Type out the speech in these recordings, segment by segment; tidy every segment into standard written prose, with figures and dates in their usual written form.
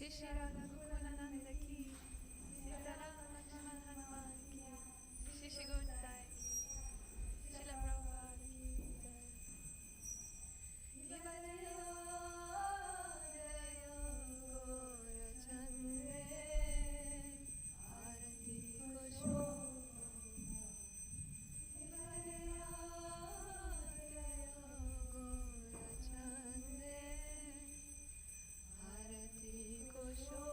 Shri Radha Gokulananda ki, Sitaram Lakshman Hanuman ki, Shri Shri Gurtai ki, Srila Prabhupada ki jai. Vivadeyo Deyo Gaurachandre Arati Kosho. Vivadeyo Deyo Gaurachandre Arati Kosho.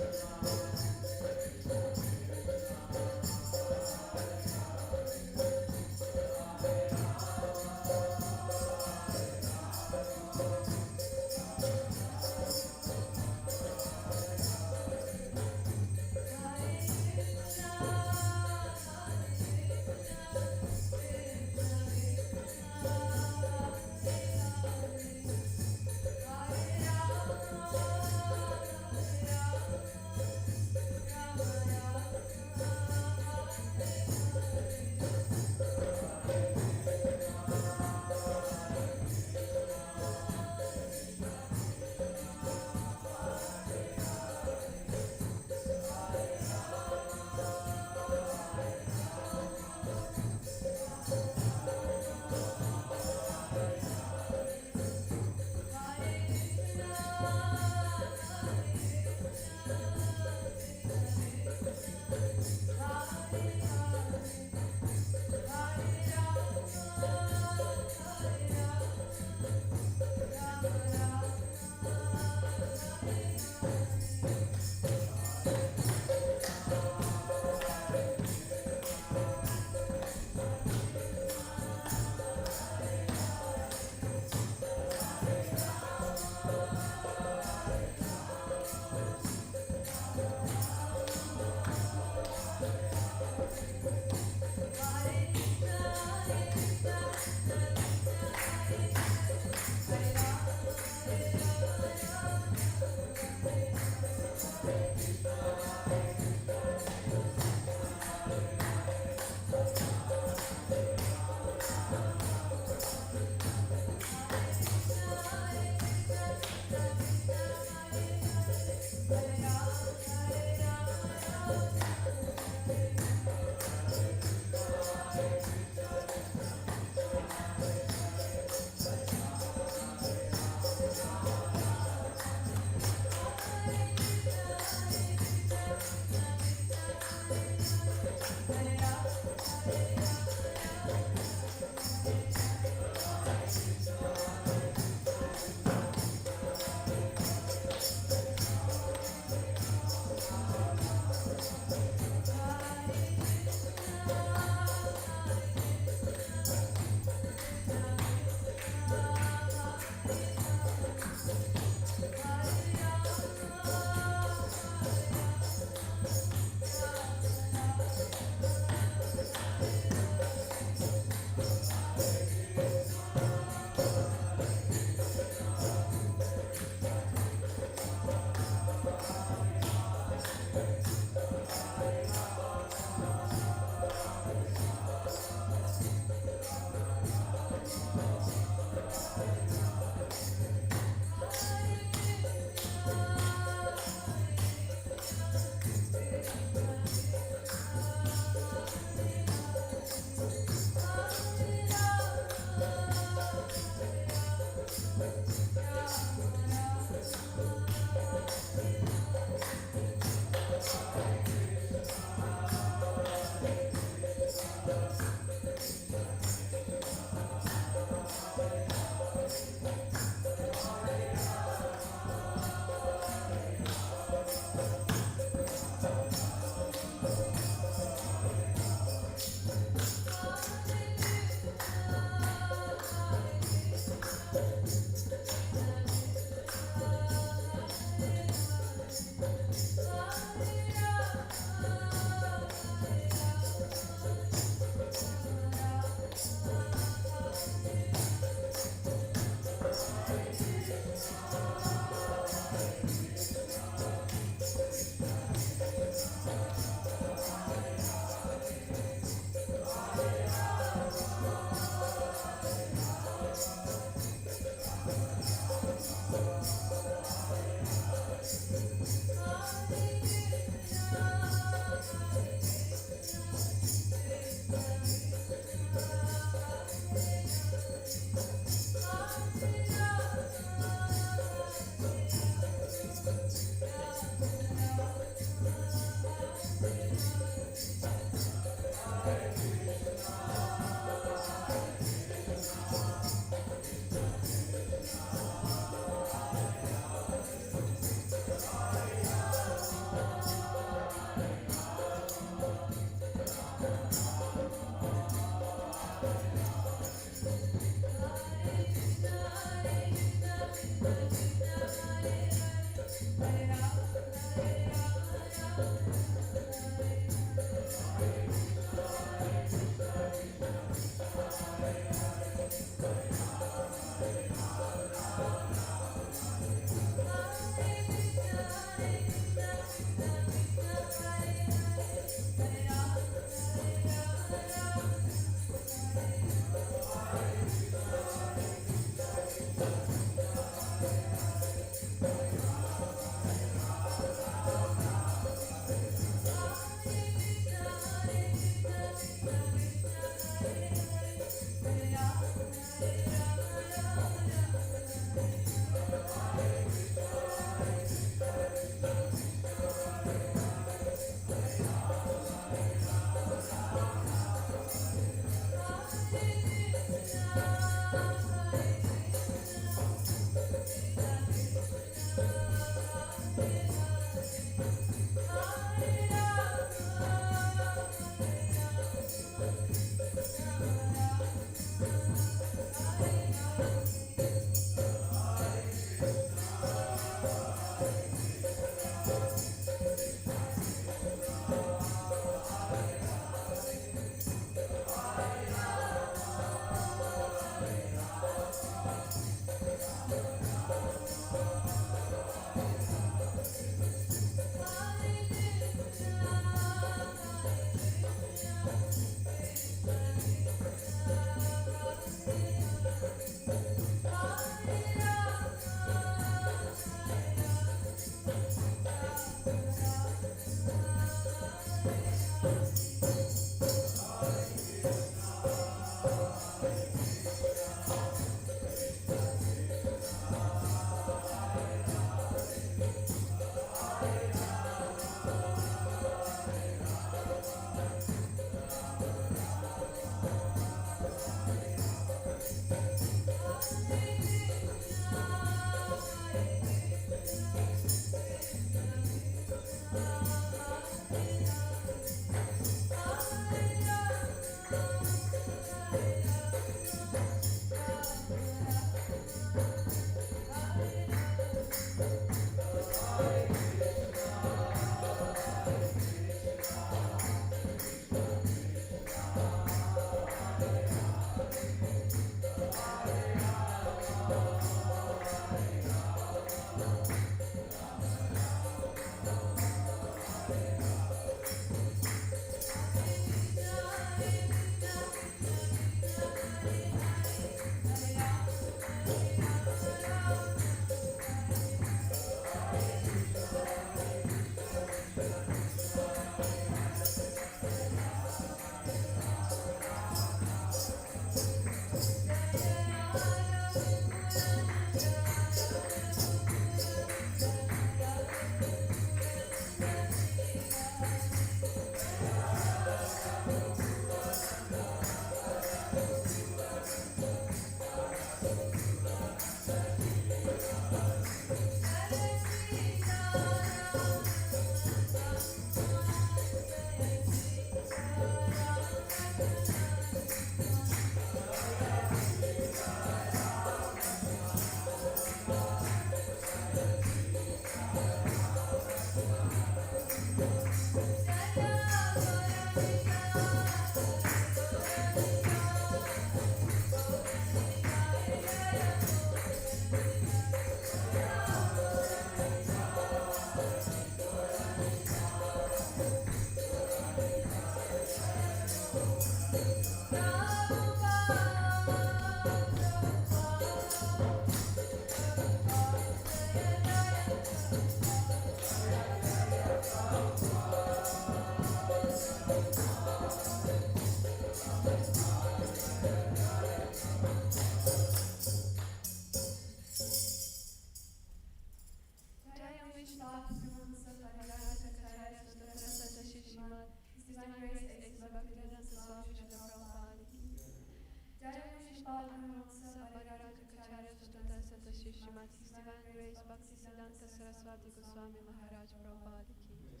Saraswati Goswami Maharaj Prabhupada ki jai.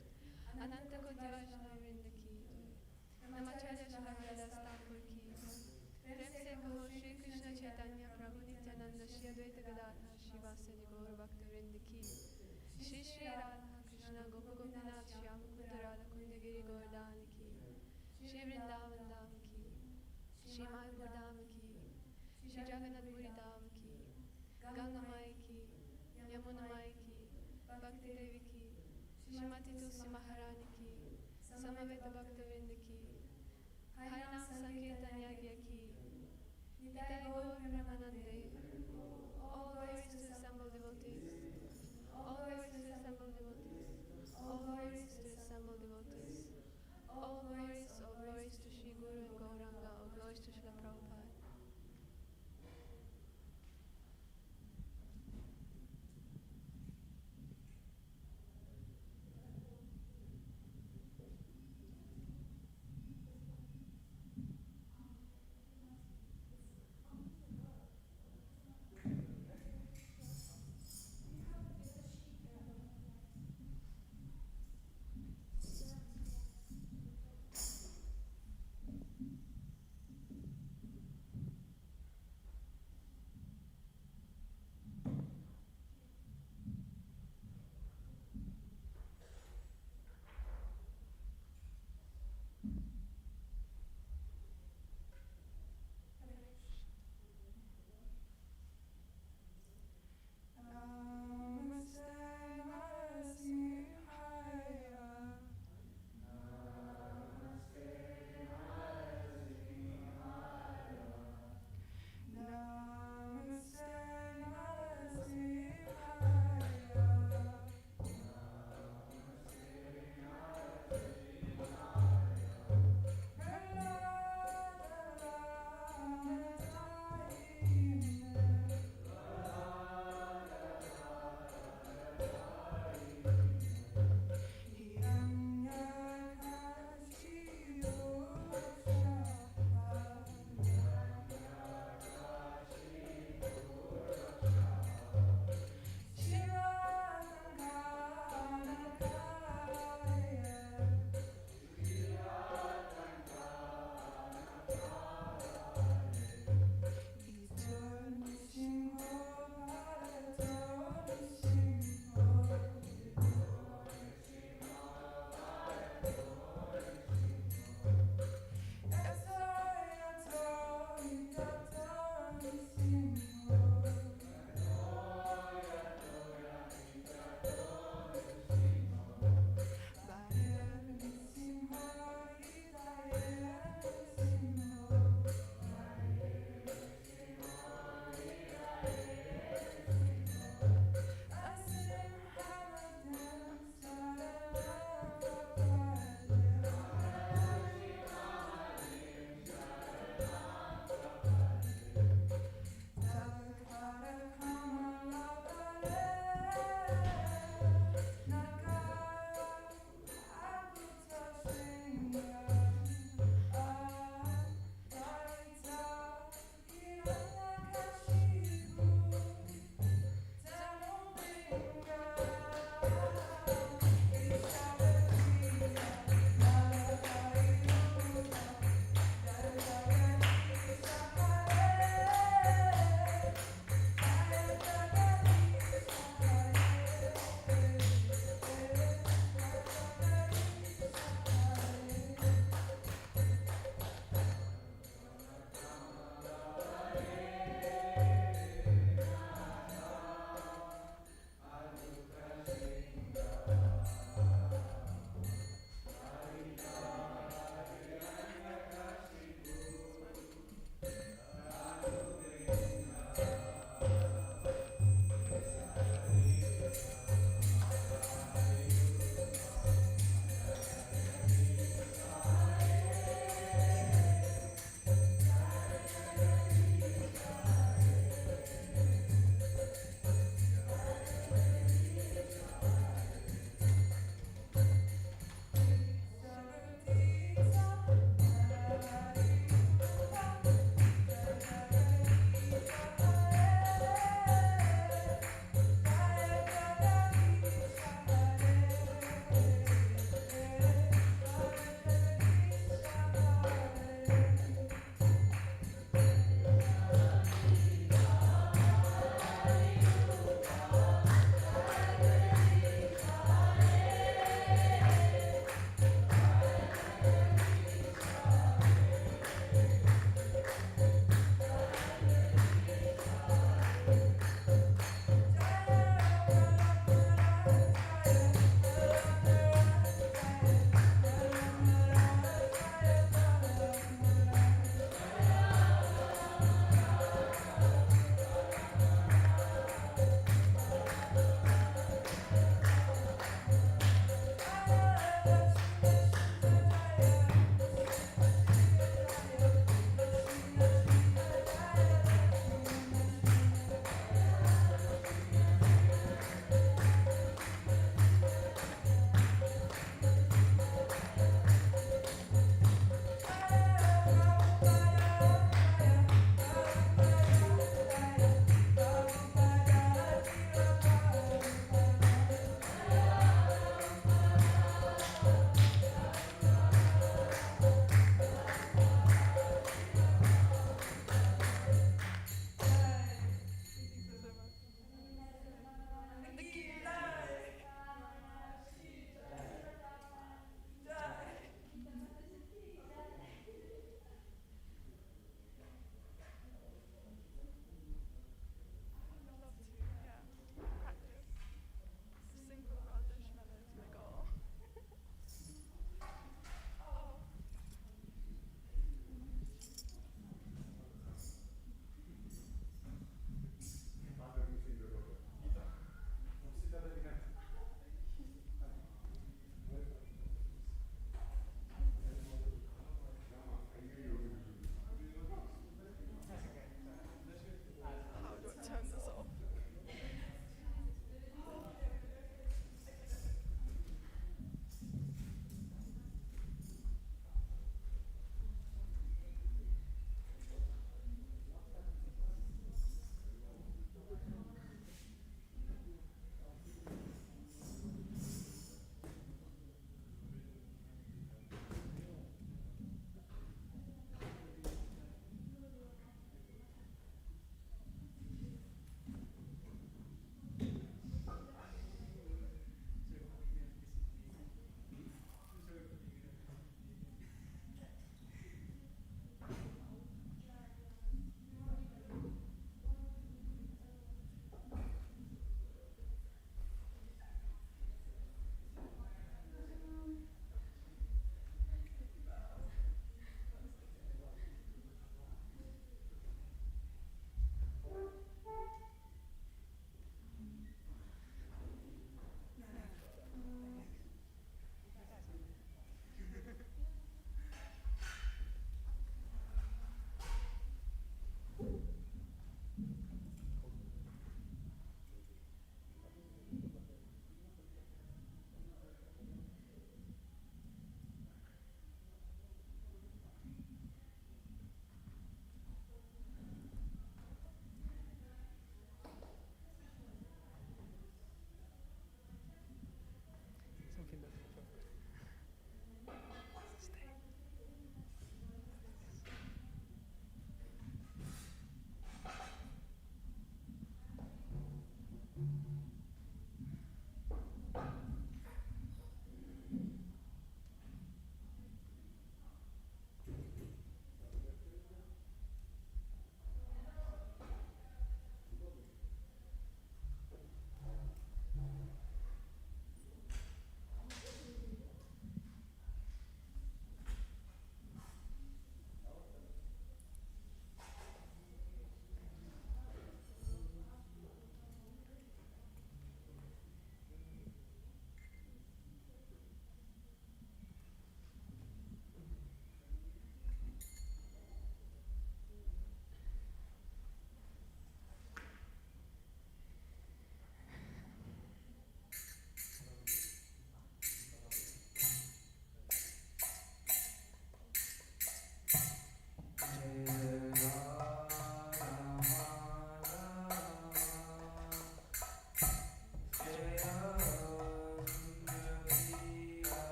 Ananta Koti Vaishnava Vrinda ki jai. Namacharya Shila Haridas Thakur ki jai. Prem se kaho Shri Krishna Chaitanya Prabhu Nityananda Shri Advaita Gadadhar Shivasadi Gaur Bhaktivedanta ki jai. Shri Shri Radha Krishna Gopa Gopinath Shyam Kunda Radha Kunda Giri Govardhan ki jai. Shri Vrindavan Dham ki jai. Shri Mayapur Dham ki jai. Shri Jagannath Puri Dham ki jai. Ganga Mai ki, Yamuna Mai ki, Bhakti Devi ki, Shrimati Tulsi Maharani ki, Samaveta Bhaktivinoda ki, Harinam Sankirtan Yagya ki, Nitai Gaur Premanande, all glories to the assembled devotees, all glories to the assembled devotees, all glories to the assembled devotees, all glories to Shri Guru and Gauranga, all glories to Srila Prabhupada.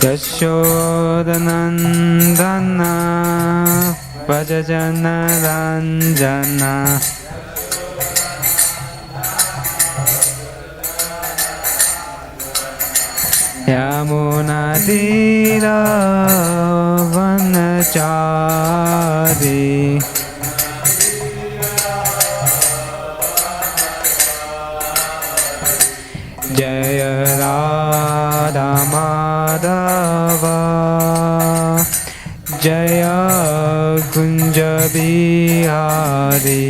Yashodanandana Vajajana Ranjana Yamunadira Vanachari Jaya Radha Madhava Jaya Kunja Bihari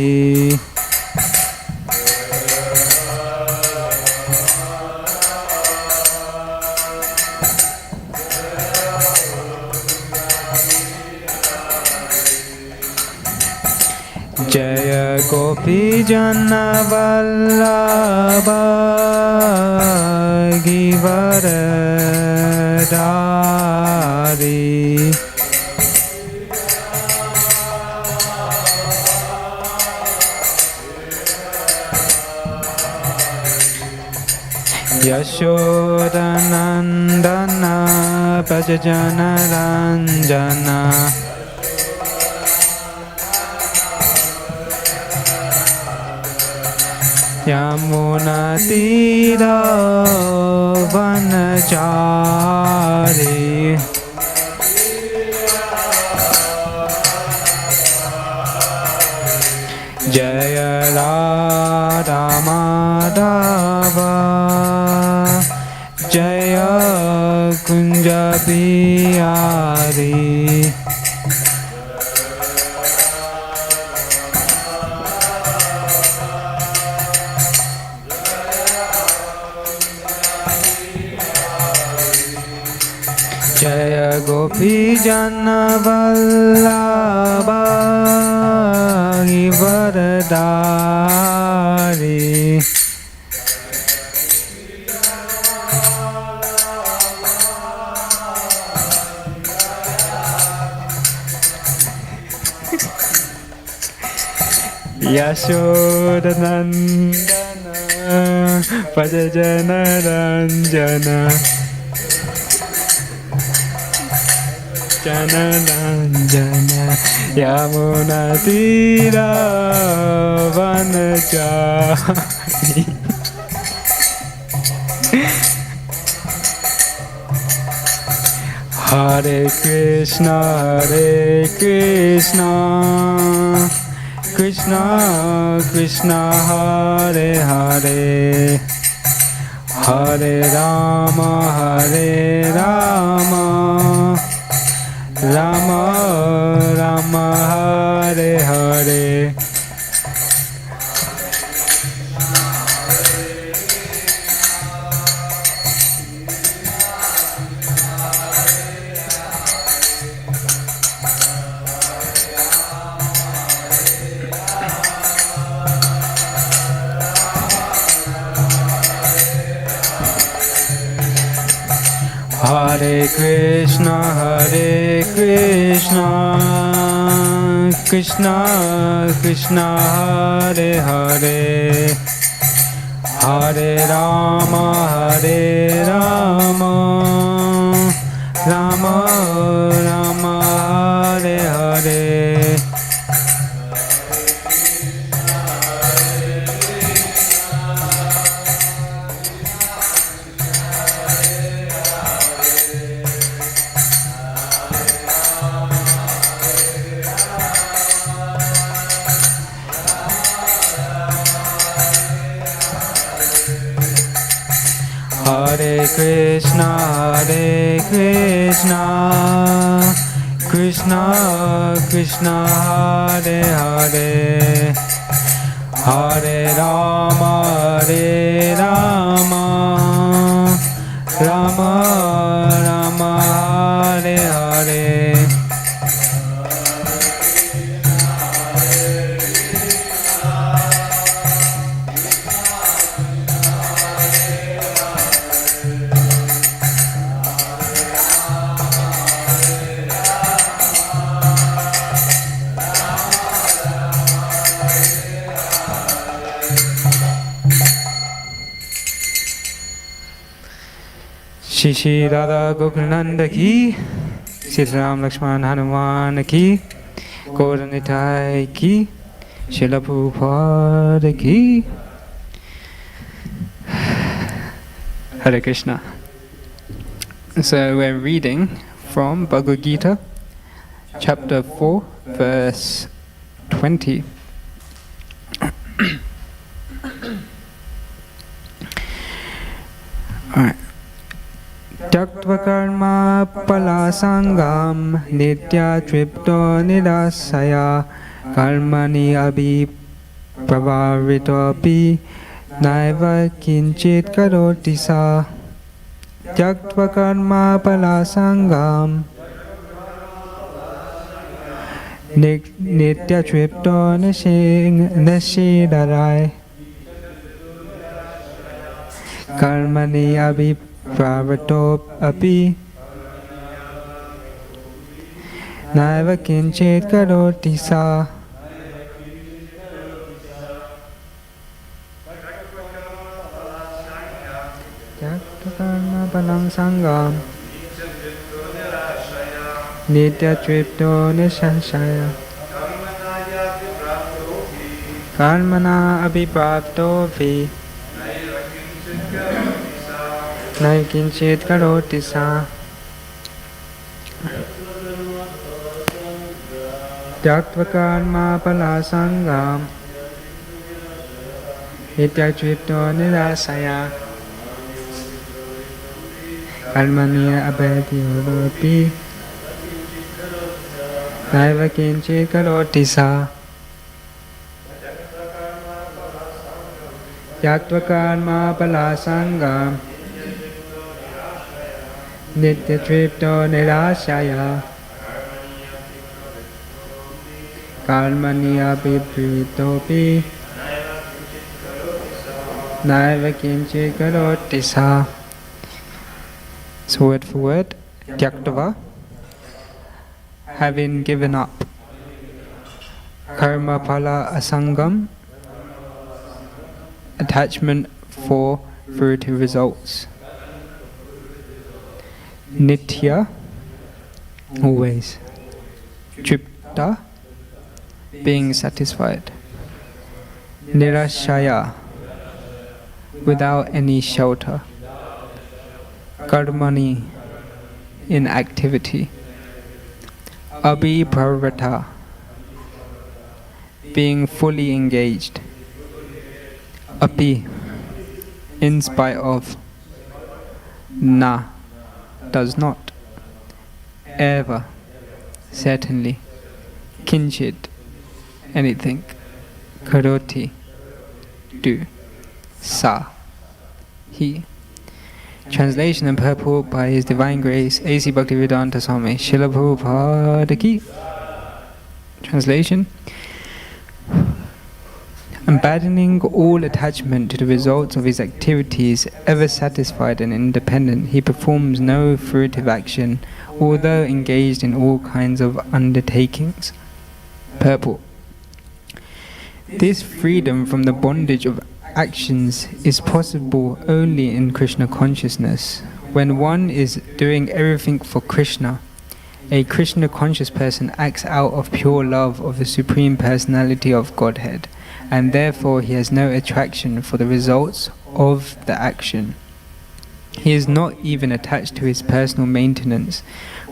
Jaya Gopi Jana Vallabha Givaradari Yashodanandana Vajajana Ranjana Yamunatira Vanachari Jaya Radha Madhava Jaya Kunja Bihari Jaya Gopi Jana Vallabha Givaradari Yashodanandana Vajajana Ranjana Jana Ranjana Yamunatira Vanachari Hare Krishna Krishna Krishna Hare Hare Hare Rama Rama Rama Hare Hare Hare Krishna Krishna Krishna Hare Hare Hare Rama Rama Rama Hare Hare Hare Krishna Krishna Krishna Hare Hare Hare Rama Rama Rama Hare Hare Shri Shri Radha Gokulananda ki, Sitaram Lakshman Hanuman ki, Gauranitai ki, Srila Prabhupada ki. Hare Krishna. So we're reading from Bhagavad Gita, chapter 4, verse 20. Alright. Tyaktva karma pala sangam nitya tripto nirasaya karmani abhi pravarito api naiva kinchit karoti sa. Tyaktva karma pala sangam nitya tripto nishidarai karmani abhi pravarito api naiva kinchit karoti sa. Karma palang sangam nitya tripto nishashaya karmana abhiprapto vi naikinchit karoti sa. Tyaktva karma pala sangam nitya tripto nirasaya karmani abhiprapto naiva kinchit karoti sa. Tyaktva karma pala sangam nitya tripto nirasaya karmani abhiprapto naiva kinchit karoti sa. So word for word, Tyaktava, having given up. Karma pala asangam, attachment for fruitive results. Nitya, always. Tripta, being satisfied. Nirashaya, without any shelter. Karmani, in activity. Abhiprarata, being fully engaged. Api, in spite of. Na, does not. Eva, certainly. Kinchit, anything. Karoti, do. Sa, he. Translation and purport by His Divine Grace A.C. Bhaktivedanta Swami Srila Prabhupada ki. Translation: abandoning all attachment to the results of his activities, ever satisfied and independent, he performs no fruitive action, although engaged in all kinds of undertakings. Purport: this freedom from the bondage of actions is possible only in Krishna consciousness. When one is doing everything for Krishna, a Krishna conscious person acts out of pure love of the Supreme Personality of Godhead, and therefore he has no attraction for the results of the action. He is not even attached to his personal maintenance,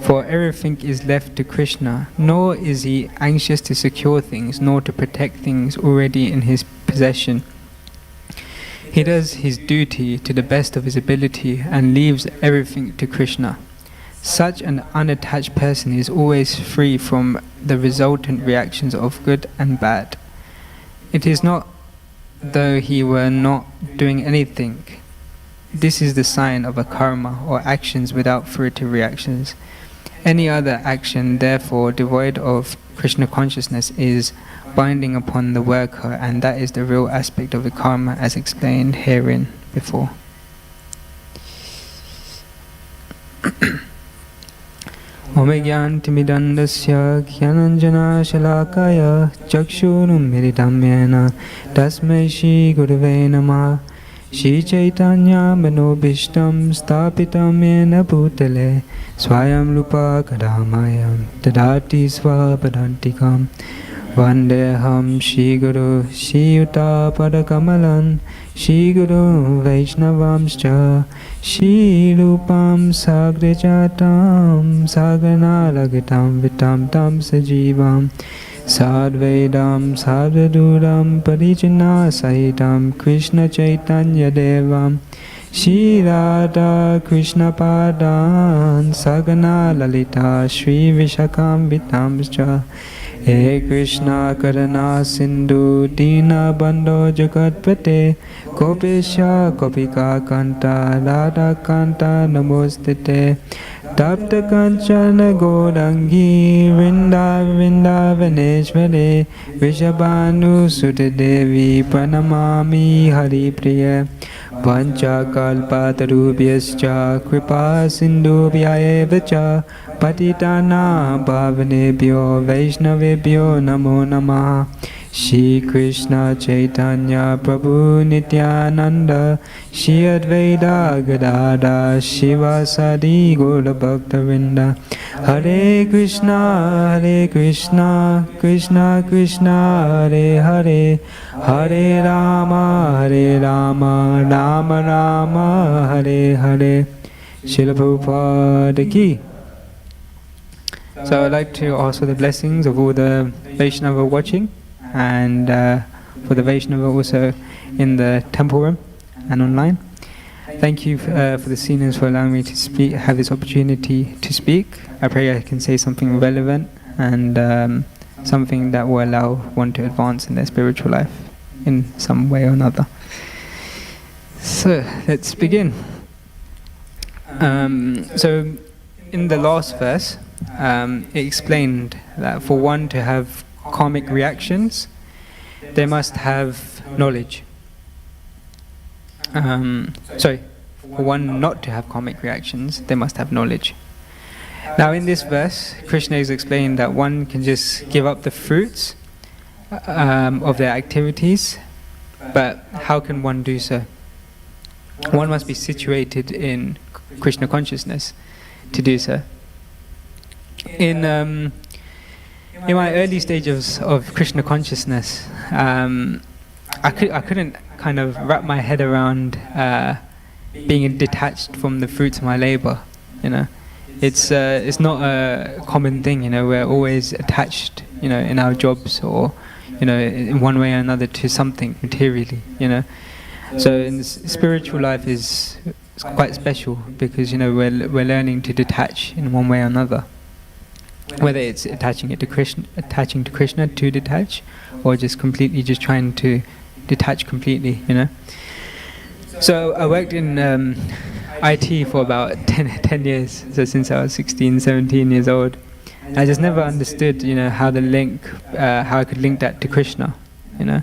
for everything is left to Krishna, nor is he anxious to secure things, nor to protect things already in his possession. He does his duty to the best of his ability and leaves everything to Krishna. Such an unattached person is always free from the resultant reactions of good and bad. It is not though he were not doing anything. This is the sign of a karma, or actions without fruitive reactions. Any other action, therefore, devoid of Krishna consciousness is binding upon the worker, and that is the real aspect of the karma as explained herein before. Omegyantimidandasya Gyananjana Shalakaya Chakshunum Miridamyena Tasmai Shri Gurave Namah Shri Chaitanya Manobishtam Stapitam Yena Bhutale Swayam Rupa Kadamayam Tadati Swapadantikam Vandeham Shri Guru Shri Yuta Padakamalan Shri Guru Vaishnavamscha Shri Rupam Sagrijatam Sagana Lagitam Vitam Tam Sajivam Sadvedam Sadvaduram Parijana Sahitam Krishna Chaitanya Devam Shri Radha Krishna Padan Sagana Lalita Shri Vishakam Vitamscha He Krishna Karana Sindhu Dina Bandho Jagatpate Gopesha Gopika Kanta Radha Kanta Namostite Tapta Kanchana Gorangi Vrindavaneshvare Vishabhanu Sutta Devi Pranamami Hari Priya Vancha Kalpatarubhyascha Kripa Sindhubhya Cha Patitana Bhavanebhyo Vaishnavebhyo Namo Namaha Shri Krishna Chaitanya Prabhu Nityananda Shri Advaita Gadada Shivasadi Gaura Bhaktavinda Hare Krishna Krishna Krishna Hare Hare Hare Rama Rama Rama Hare Hare Srila Prabhupada Ki. So I'd like to ask for the blessings of all the Vaishnava watching and for the Vaishnava also in the temple room and online. Thank you for the seniors for allowing me to speak, have this opportunity to speak. I pray I can say something relevant and something that will allow one to advance in their spiritual life in some way or another. So let's begin. So in the last verse, it explained that for one to have karmic reactions, they must have knowledge. For one not to have karmic reactions, they must have knowledge. Now in this verse, Krishna is explaining that one can just give up the fruits of their activities, but how can one do so? One must be situated in Krishna consciousness to do so. In my early stages of Krishna consciousness, I couldn't kind of wrap my head around being detached from the fruits of my labor. You know, it's not a common thing. You know, we're always attached. You know, in our jobs or in one way or another to something materially. You know, so in spiritual life is quite special because we're learning to detach in one way or another. Whether it's attaching to Krishna to detach, or just completely just trying to detach completely, So I worked in IT for about 10 years, so since I was 16, 17 years old. I just never understood, how I could link that to Krishna, I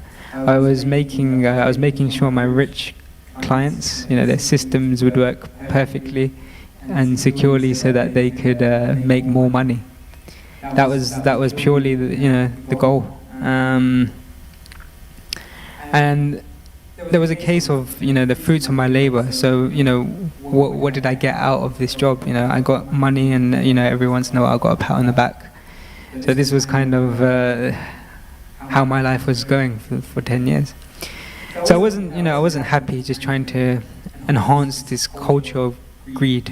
was making sure my rich clients, their systems would work perfectly and securely so that they could make more money. That was purely the goal, and there was a case of the fruits of my labor. So what did I get out of this job? I got money, and every once in a while I got a pat on the back. So this was kind of how my life was going for 10 years. So I wasn't happy just trying to enhance this culture of greed,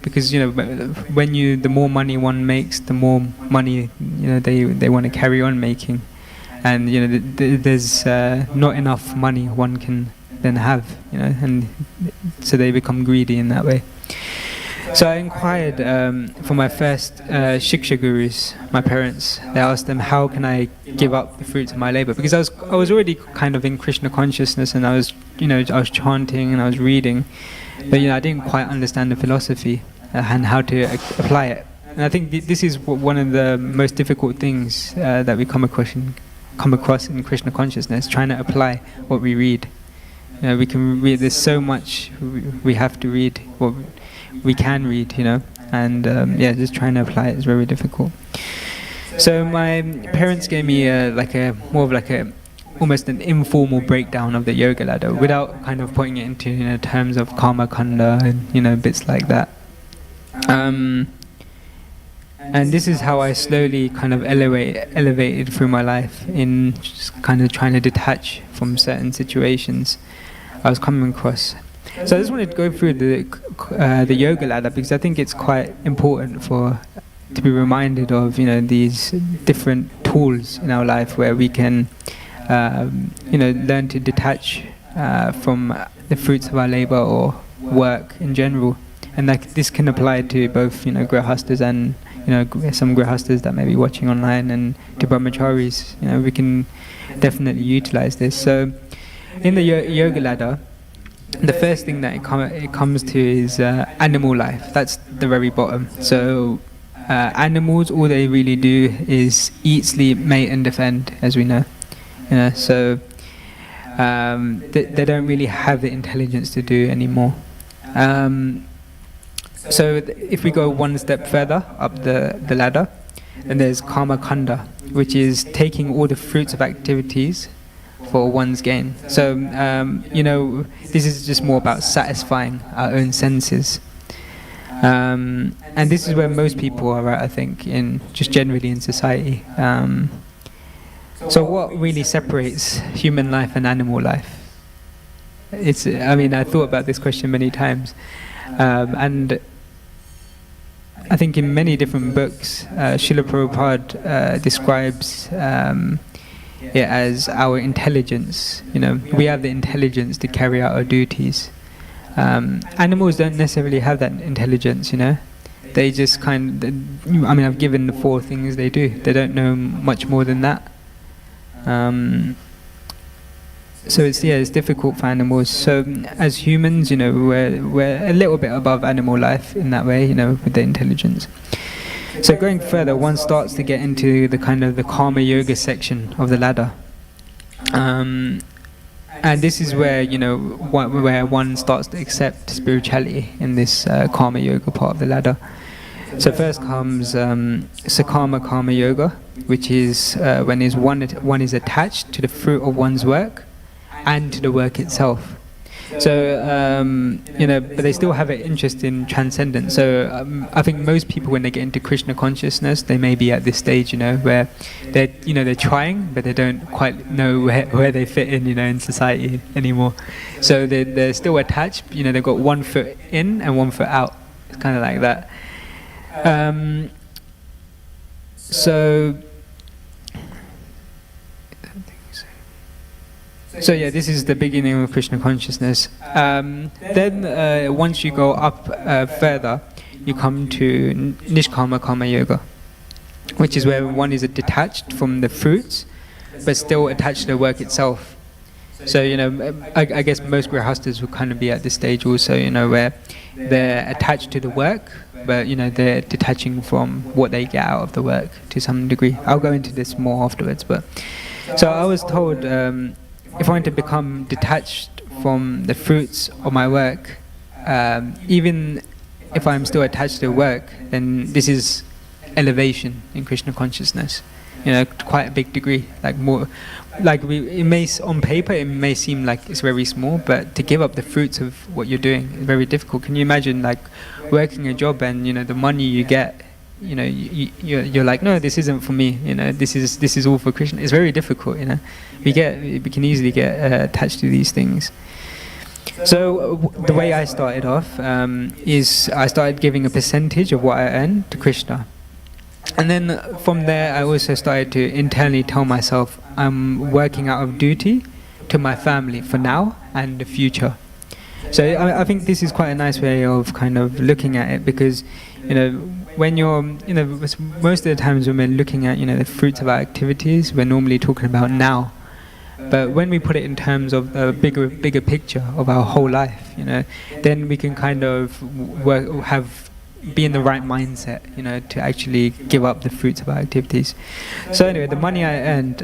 because when the more money one makes, the more money they want to carry on making, and there's not enough money one can then have, and so they become greedy in that way. So I inquired for my first Shiksha gurus, my parents. I asked them, how can I give up the fruits of my labor? Because I was already kind of in Krishna consciousness, and I was chanting and I was reading, but I didn't quite understand the philosophy and how to apply it. And I think this is one of the most difficult things that we come across in Krishna consciousness, trying to apply what we read. We can read. There's so much we have to read. What we can read, and just trying to apply it is very difficult. So my parents gave me more of a almost an informal breakdown of the yoga ladder without kind of putting it into, you know, terms of karma kanda and, you know, bits like that. And this is how I slowly kind of elevated through my life in just kind of trying to detach from certain situations I was coming across. So I just wanted to go through the yoga ladder because I think it's quite important to be reminded of, you know, these different tools in our life where we can, you know, learn to detach from the fruits of our labor or work in general. And like this can apply to both, you know, grihastas and, you know, some grihastas that may be watching online, and to brahmacharis. You know, we can definitely utilize this. So in the yoga ladder, the first thing that it comes to is animal life. That's the very bottom. So animals, all they really do is eat, sleep, mate, and defend, as we know. You know, so they don't really have the intelligence to do anymore. So if we go one step further up the ladder, then there's karma kanda, which is taking all the fruits of activities for one's gain. So, you know, this is just more about satisfying our own senses. And this is where most people are at, I think, in just generally in society. So what really separates human life and animal life? I mean, I thought about this question many times. And I think in many different books, Srila Prabhupada describes it as our intelligence. You know, we have the intelligence to carry out our duties. Animals don't necessarily have that intelligence, you know. They just I mean, I've given the 4 things they do. They don't know much more than that. So it's difficult for animals. So as humans, you know, we're a little bit above animal life in that way, you know, with the intelligence. So going further, one starts to get into the kind of the karma yoga section of the ladder, and this is where, you know, where one starts to accept spirituality in this karma yoga part of the ladder. So first comes sakama karma yoga, which is when one is attached to the fruit of one's work and to the work itself. So, you know, but they still have an interest in transcendence. So I think most people, when they get into Krishna consciousness, they may be at this stage, you know, where they're trying, but they don't quite know where they fit in, you know, in society anymore. So they're still attached, you know, they've got one foot in and one foot out. It's kind of like that. So yeah, this is the beginning of Krishna consciousness. Then once you go up further, you come to Nishkama Karma Yoga, which is where one is detached from the fruits, but still attached to the work itself. So, you know, I guess most grihastas will kind of be at this stage also, you know, where they're attached to the work, but, you know, they're detaching from what they get out of the work to some degree. I'll go into this more afterwards, but... So I was told... if I want to become detached from the fruits of my work, even if I'm still attached to work, then this is elevation in Krishna consciousness. You know, quite a big degree. Like more, like on paper it may seem like it's very small, but to give up the fruits of what you're doing is very difficult. Can you imagine like working a job and, you know, the money you get? You know, you're like, no, this isn't for me. You know, this is all for Krishna. It's very difficult. You know, we can easily get attached to these things. So the way I started off is I started giving a percentage of what I earned to Krishna, and then from there I also started to internally tell myself I'm working out of duty to my family for now and the future. So I think this is quite a nice way of kind of looking at it, because, you know, when you're, you know, most of the times when we're looking at, you know, the fruits of our activities, we're normally talking about now. But when we put it in terms of a bigger picture of our whole life, you know, then we can kind of be in the right mindset, you know, to actually give up the fruits of our activities. So anyway, the money I earned,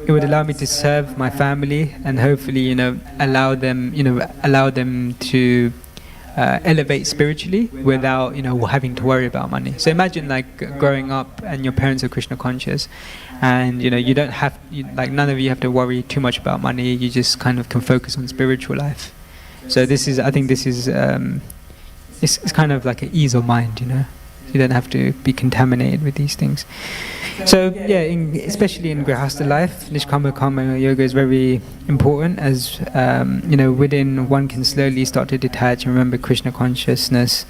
it would allow me to serve my family and hopefully, you know, allow them to elevate spiritually without having to worry about money. So imagine like growing up and your parents are Krishna conscious, and you don't have none of you have to worry too much about money. You just kind of can focus on spiritual life. So I think this is it's kind of like an ease of mind. You don't have to be contaminated with these things. So yeah, especially in Grihastha life, Nishkama Karma Yoga is very important, as within one can slowly start to detach and remember Krishna consciousness,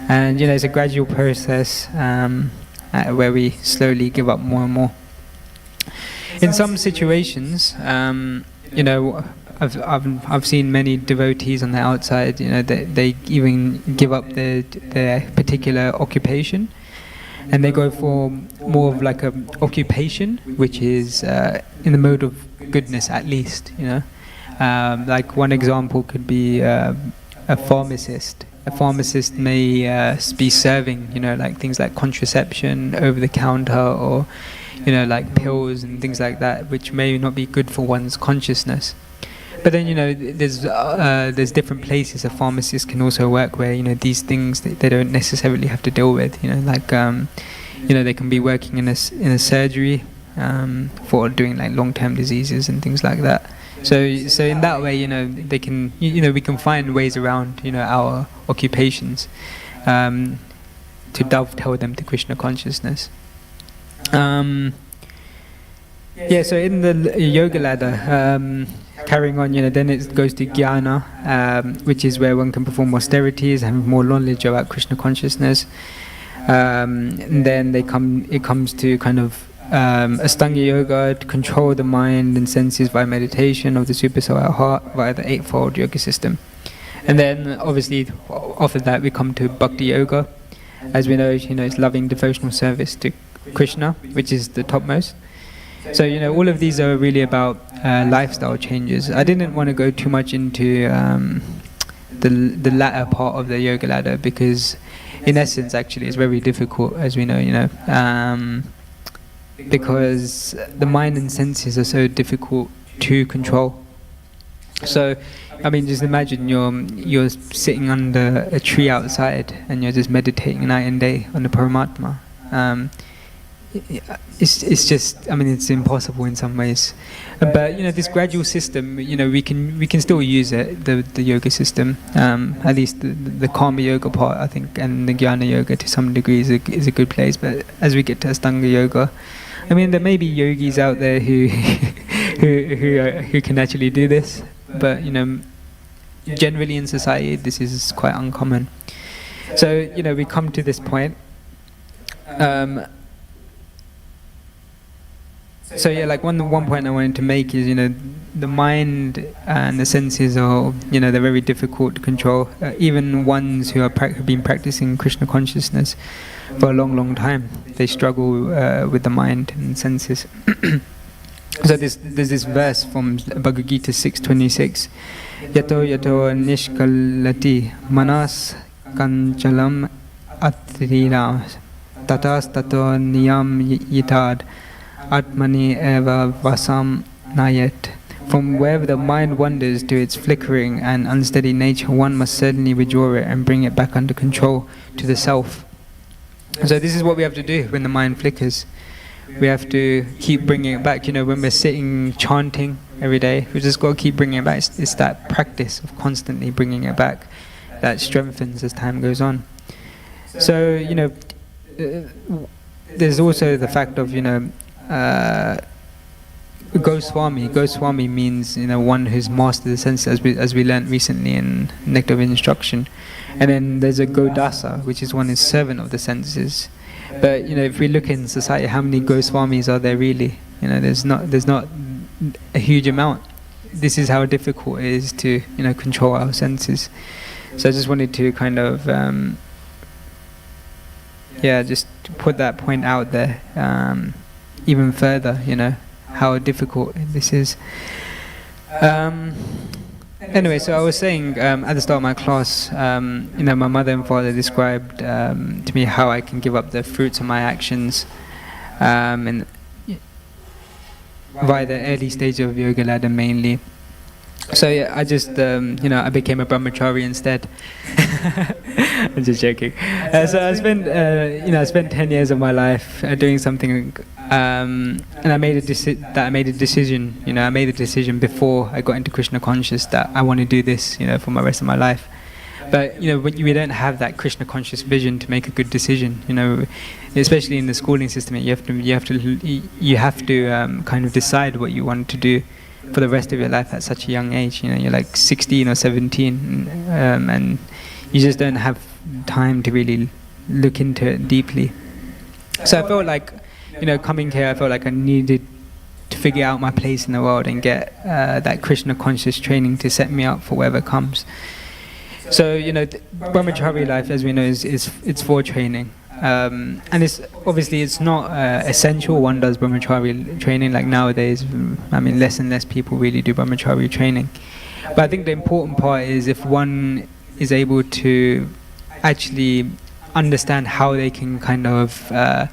and it's a gradual process where we slowly give up more and more. In some situations, I've seen many devotees on the outside, they even give up their particular occupation, and they go for more of like a occupation which is in the mode of goodness, at least. Like one example could be a pharmacist. A pharmacist may be serving, like things like contraception over the counter, or like pills and things like that, which may not be good for one's consciousness. But then there's different places a pharmacist can also work where these things they don't necessarily have to deal with. They can be working in a surgery for doing like long-term diseases and things like that. So in that way, they can we can find ways around our occupations to dovetail them to Krishna consciousness. Yeah, so in the yoga ladder, carrying on, then it goes to jnana, which is where one can perform austerities, have more knowledge about Krishna consciousness. And then it comes to kind of Astanga yoga, to control the mind and senses by meditation of the super soul at heart via the eightfold yoga system. And then obviously after that we come to bhakti yoga. As we know, it's loving devotional service to Krishna, which is the topmost. So all of these are really about lifestyle changes. I didn't want to go too much into the latter part of the yoga ladder, because in essence actually it's very difficult, as we know, because the mind and senses are so difficult to control. So I mean, just imagine you're sitting under a tree outside and you're just meditating night and day on the Paramatma. It's just, I mean, it's impossible in some ways. But this gradual system, we can still use it, the yoga system. At least the karma yoga part, I think, and the jnana yoga to some degree is a good place. But as we get to Astanga yoga, I mean, there may be yogis out there who who can actually do this, but generally in society this is quite uncommon. So we come to this point. So yeah, like one point I wanted to make is the mind and the senses are they're very difficult to control. Even ones who have been practicing Krishna consciousness for a long time, they struggle with the mind and senses. So there's this verse from Bhagavad Gita 6:26. Yato yato nishkalati manas kanchalam atrira tatas tato niyam yitad atmani eva vasam nayet. From wherever the mind wanders to its flickering and unsteady nature, one must certainly withdraw it and bring it back under control to the self. So this is what we have to do when the mind flickers. We have to keep bringing it back. When we're sitting chanting every day, we just got to keep bringing it back. It's that practice of constantly bringing it back that strengthens as time goes on. So there's also the fact of Goswami. Goswami means one who's mastered the senses, as we learnt recently in Nectar of Instruction. And then there's a Godasa, which is one who's servant of the senses. But if we look in society, how many Goswamis are there really? There's not a huge amount. This is how difficult it is to control our senses. So I just wanted to kind of just put that point out there even further. How difficult this is. Anyway, so I was saying at the start of my class, my mother and father described to me how I can give up the fruits of my actions, and via the early stage of yoga ladder mainly. So yeah, I just I became a brahmachari instead. I'm just joking. So I spent 10 years of my life doing something, and I made a decision. I made a decision before I got into Krishna conscious that I want to do this, for my rest of my life. But when we don't have that Krishna conscious vision to make a good decision, especially in the schooling system, you have to kind of decide what you want to do for the rest of your life at such a young age. You're like 16 or 17, and you just don't have time to really look into it deeply. So I felt like, coming here, I felt like I needed to figure out my place in the world and get that Krishna conscious training to set me up for whatever comes. So brahmachari life, as we know, it's for training. And it's not essential. One does brahmachari training, like nowadays. Less and less people really do brahmachari training. But I think the important part is if one is able to actually understand how they can kind of not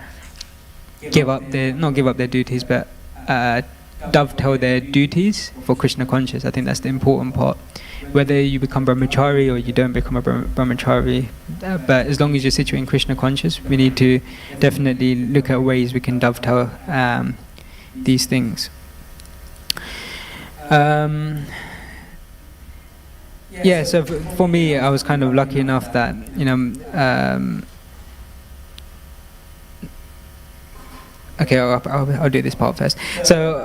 give up their duties, but dovetail their duties for Krishna conscious. I think that's the important part. Whether you become brahmachari or you don't become a brahmachari, but as long as you're situated in Krishna conscious, we need to definitely look at ways we can dovetail these things. So for me, I was kind of lucky enough that okay, I'll do this part first. So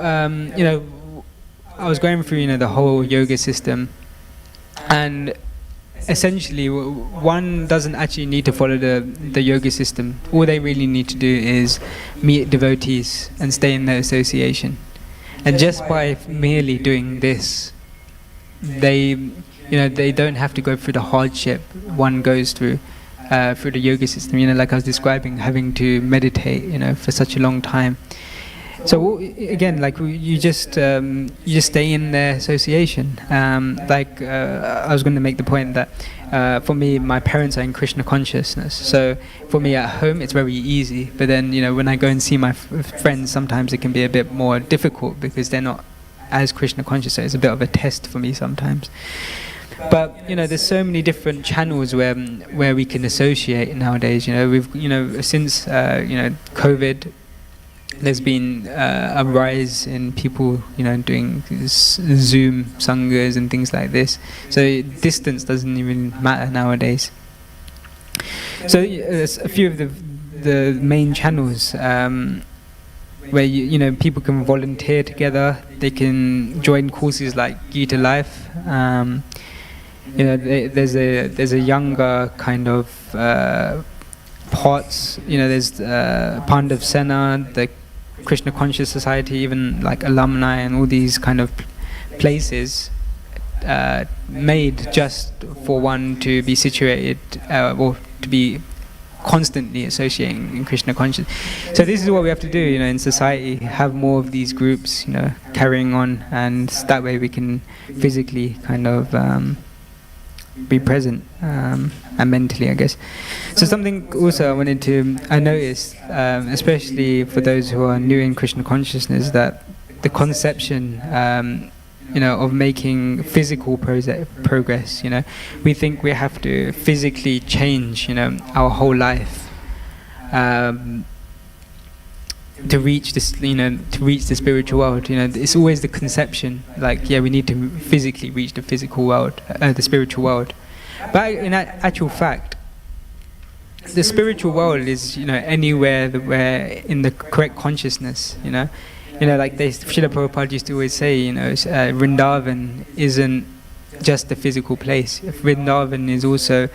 I was going through the whole yoga system. And essentially, one doesn't actually need to follow the yoga system. All they really need to do is meet devotees and stay in their association. And just by merely doing this, they don't have to go through the hardship one goes through the yoga system. Like I was describing, having to meditate, for such a long time. So again, like you just stay in their association. I was going to make the point that for me, my parents are in Krishna consciousness. So for me at home, it's very easy. But then when I go and see my friends, sometimes it can be a bit more difficult because they're not as Krishna conscious. So it's a bit of a test for me sometimes. But there's so many different channels where we can associate nowadays. We've since COVID. There's been a rise in people, doing Zoom sanghas and things like this. So distance doesn't even matter nowadays. So there's a few of the main channels where people can volunteer together. They can join courses like Gita Life. There's a younger kind of parts. There's Pandav Sena, the Krishna Conscious Society, even like alumni and all these kind of places made just for one to be situated or to be constantly associating in Krishna consciousness. So this is what we have to do, in society, have more of these groups, carrying on, and that way we can physically kind of be present and mentally, I guess. So something also I noticed, especially for those who are new in Krishna consciousness, that the conception of making physical progress, we think we have to physically change, our whole life to reach this, to reach the spiritual world. It's always the conception, like, we need to physically reach the physical world, the spiritual world. But in actual fact, the spiritual world is, anywhere where in the correct consciousness, like Srila Prabhupada used to always say, Vrindavan isn't just a physical place. Vrindavan is also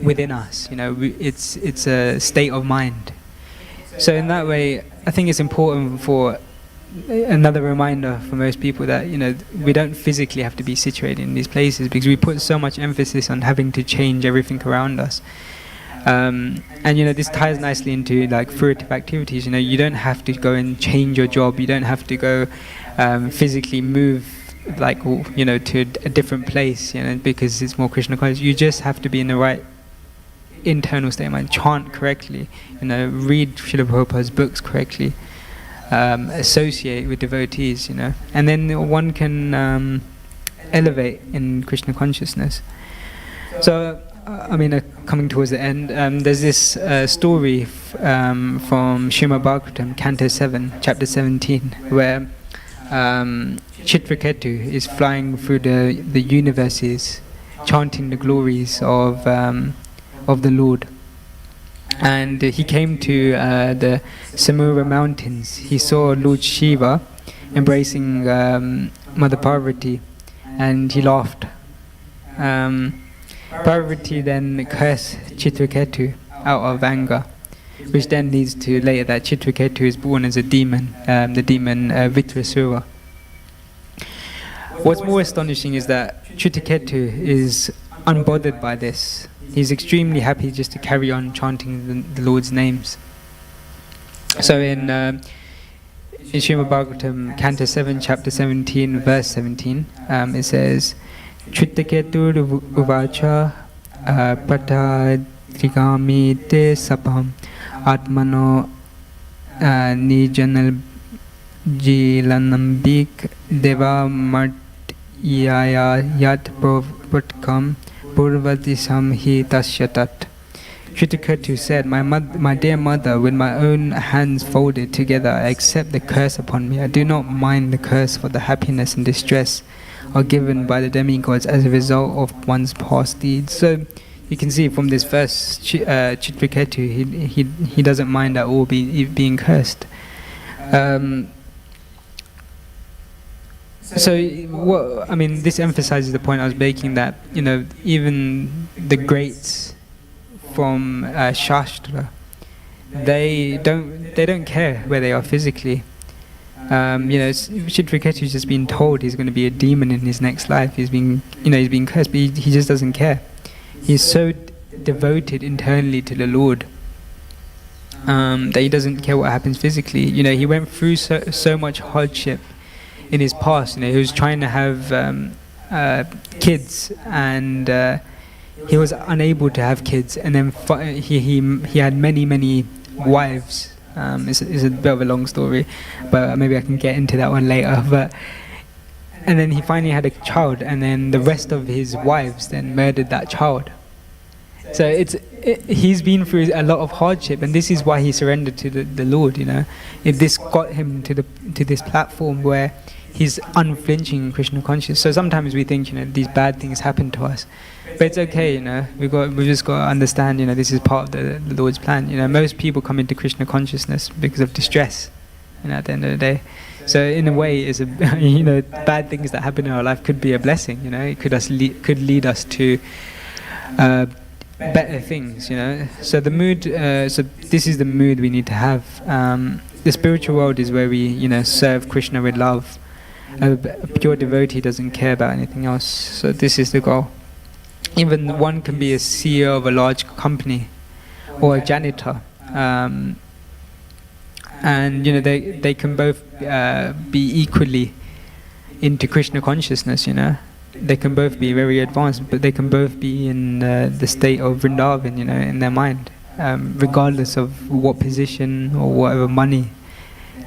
within us. It's a state of mind. So in that way, I think it's important for another reminder for most people that we don't physically have to be situated in these places, because we put so much emphasis on having to change everything around us. And this ties nicely into like fruitive activities. You don't have to go and change your job. You don't have to go physically move to a different place, because it's more Krishna conscious. You just have to be in the right internal state of mind, chant correctly, read Srila Prabhupada's books correctly, associate with devotees, and then one can elevate in Krishna consciousness. So, coming towards the end, there's this story from Srimad Bhagavatam, Canto 7, Chapter 17, where Chitraketu is flying through the universes, chanting the glories of the Lord. And he came to the Samura mountains. He saw Lord Shiva embracing Mother Parvati, and he laughed. Parvati then cursed Chitraketu out of anger, which then leads to later that Chitraketu is born as a demon, the demon Vitrasura. What's more astonishing is that Chitraketu is unbothered by this. He's extremely happy just to carry on chanting the Lord's names. So in Srimad Bhagavatam, Canto 7, Chapter 17, Verse 17, it says, Chitraketu uvacha patadrigami te sapam atmano nijanal jilanambik deva martyaya yat pratkam purvati samhi tasyatat. Chitraketu said, my dear mother, with my own hands folded together, I accept the curse upon me. I do not mind the curse, for the happiness and distress are given by the demigods as a result of one's past deeds. So you can see from this verse, Chitraketu, he doesn't mind at all being cursed. This emphasizes the point I was making, that even the greats from Shastra, they don't care where they are physically. Chitraketu's just been told he's going to be a demon in his next life. He's being cursed, but he just doesn't care. He's so devoted internally to the Lord that he doesn't care what happens physically. He went through so much hardship in his past. He was trying to have kids, and he was unable to have kids, and then he had many wives. It's a bit of a long story, but maybe I can get into that one later. And then he finally had a child, and then the rest of his wives then murdered that child. So he's been through a lot of hardship, and this is why he surrendered to the Lord. If this got him to this platform where he's unflinching in Krishna consciousness. So sometimes we think these bad things happen to us, but it's okay. We've just got to understand. This is part of the Lord's plan. Most people come into Krishna consciousness because of distress. At the end of the day, so in a way, it's bad things that happen in our life could be a blessing. It could lead us to better things. So the mood. So this is the mood we need to have. The spiritual world is where we serve Krishna with love. A pure devotee doesn't care about anything else. So this is the goal. Even one can be a CEO of a large company or a janitor, and they can both be equally into Krishna consciousness. They can both be very advanced, but they can both be in the state of Vrindavan, in their mind, regardless of what position or whatever money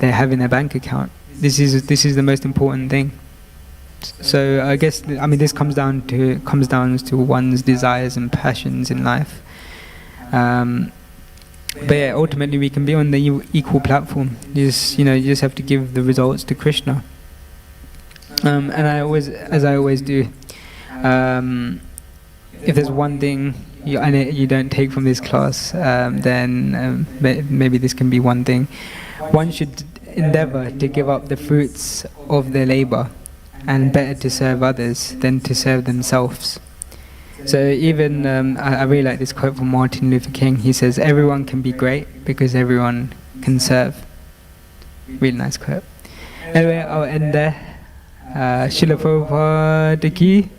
they have in their bank account. This is the most important thing. So I guess this comes down to one's desires and passions in life. But yeah, ultimately we can be on the equal platform. You just have to give the results to Krishna. And I always do, if there's one thing you don't take from this class, then maybe this can be one thing. One should endeavor to give up the fruits of their labor, and better to serve others than to serve themselves. So even I really like this quote from Martin Luther King. He says, everyone can be great because everyone can serve. Really nice quote. Anyway, I'll end there. Srila Prabhupada ki.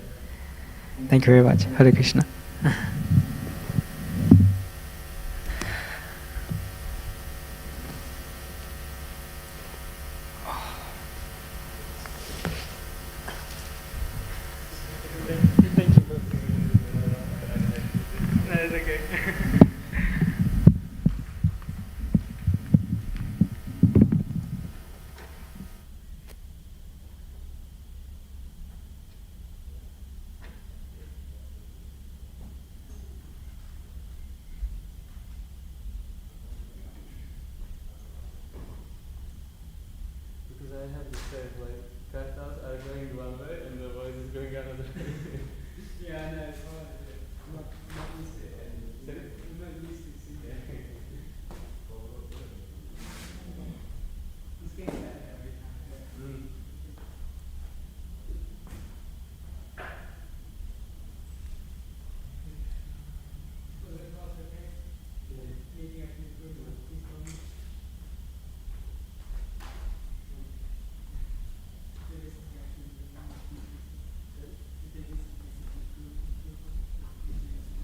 Thank you very much. Hare Krishna. I have this sense like katas are going one way and the voice is going another way. Yeah, no, it's hard. Not used to it. I'm not used to singing. It's getting better every time. Was it class okay? Anything I can improve on? Please tell me. There is something I can improve on. If there is something I can improve on, please let me know.